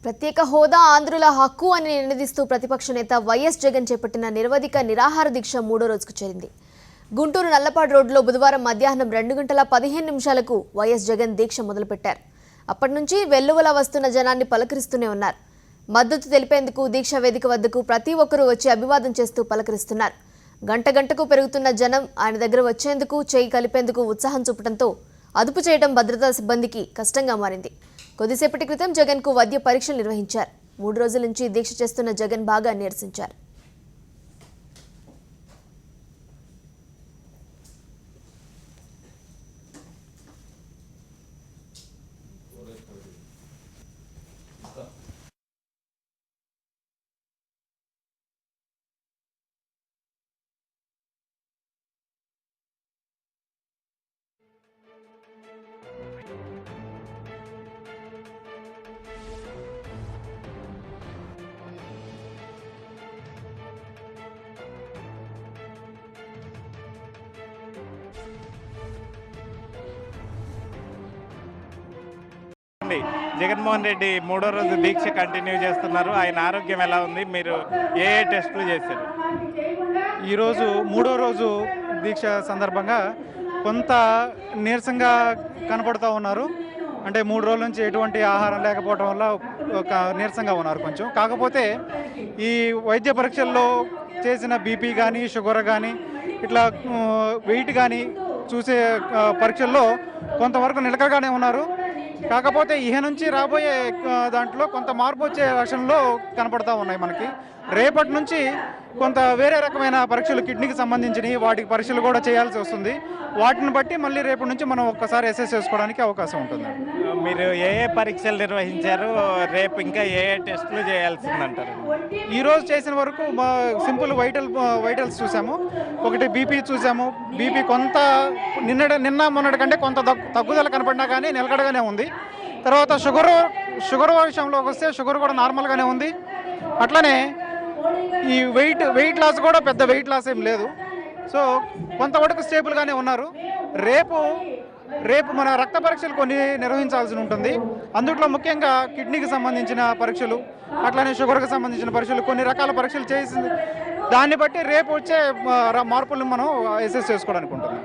ప్రత్యేక హోదా ఆంధ్రుల హక్కు అని నినదిస్తూ ప్రతిపక్ష నేత వైఎస్ జగన్ చేపట్టిన నిరవధిక నిరాహార దీక్ష మూడో రోజుకు చేరింది. గుంటూరు నల్లపాడు రోడ్లో బుధవారం మధ్యాహ్నం 2:15 వైఎస్ జగన్ దీక్ష మొదలుపెట్టారు. అప్పటి నుంచి వెల్లువలా వస్తున్న జనాన్ని పలకరిస్తూనే ఉన్నారు. మద్దతు తెలిపేందుకు దీక్ష వేదిక వద్దకు ప్రతి ఒక్కరూ వచ్చి అభివాదం చేస్తూ పలకరిస్తున్నారు. గంటకు పెరుగుతున్న జనం ఆయన దగ్గర వచ్చేందుకు చేయి కలిపేందుకు ఉత్సాహం చూపడంతో అదుపు చేయడం భద్రతా సిబ్బందికి కష్టంగా మారింది. కొద్దిసేపటి క్రితం జగన్కు వైద్య పరీక్షలు నిర్వహించారు. 3 రోజుల నుంచి దీక్ష చేస్తున్న జగన్ బాగా నీరసించారు. జగన్మోహన్ రెడ్డి మూడో రోజు దీక్ష కంటిన్యూ చేస్తున్నారు. ఆయన ఆరోగ్యం ఎలా ఉంది? మీరు ఏ టెస్టులు చేశారు? ఈరోజు మూడో రోజు దీక్ష సందర్భంగా కొంత నీరసంగా కనపడుతూ ఉన్నారు. అంటే 3 రోజుల నుంచి ఎటువంటి ఆహారం లేకపోవడం వల్ల ఒక నీరసంగా ఉన్నారు కొంచెం. కాకపోతే ఈ వైద్య పరీక్షల్లో చేసిన బీపీ కానీ షుగర్ కానీ ఇట్లా వెయిట్ కానీ చూసే పరీక్షల్లో కొంతవరకు నిలకడగానే ఉన్నారు. కాకపోతే ఇహ నుంచి రాబోయే దాంట్లో కొంత మార్పు వచ్చే లక్షణంలో కనపడతా ఉన్నాయి మనకి. రేపటి నుంచి కొంత వేరే రకమైన పరీక్షలు కిడ్నీకి సంబంధించినవి వాటికి పరీక్షలు కూడా చేయాల్సి వస్తుంది. వాటిని బట్టి మళ్ళీ రేపటి నుంచి మనం ఒక్కసారి అసెస్ చేసుకోవడానికి అవకాశం ఉంటుంది. మీరు ఏ పరీక్షలు నిర్వహించారు? రేపు ఇంకా ఏ టెస్టులు చేయాల్సిందంటారు? ఈరోజు చేసిన వరకు సింపుల్ వైటల్స్ చూసాము. ఒకటి బీపీ చూసాము. బీపీ కొంత నిన్న మొన్నటి కంటే కొంత తగ్గుదల కనపడినా కానీ నిలకడగానే ఉంది. తర్వాత షుగర్ విషయంలోకి వస్తే షుగర్ కూడా నార్మల్గానే ఉంది. అట్లనే ఈ వెయిట్ లాస్ కూడా పెద్ద వెయిట్ లాస్ ఏం లేదు. సో కొంతవరకు స్టేబుల్గానే ఉన్నారు. రేపు మన రక్త పరీక్షలు కొన్ని నిర్వహించాల్సి ఉంటుంది. అందుట్లో ముఖ్యంగా కిడ్నీకి సంబంధించిన పరీక్షలు, అట్లనే షుగర్కి సంబంధించిన పరీక్షలు, కొన్ని రకాల పరీక్షలు చేసింది. దాన్ని బట్టి రేపు వచ్చే మార్పులను మనం అసెస్ చేసుకోవడానికి ఉంటుంది.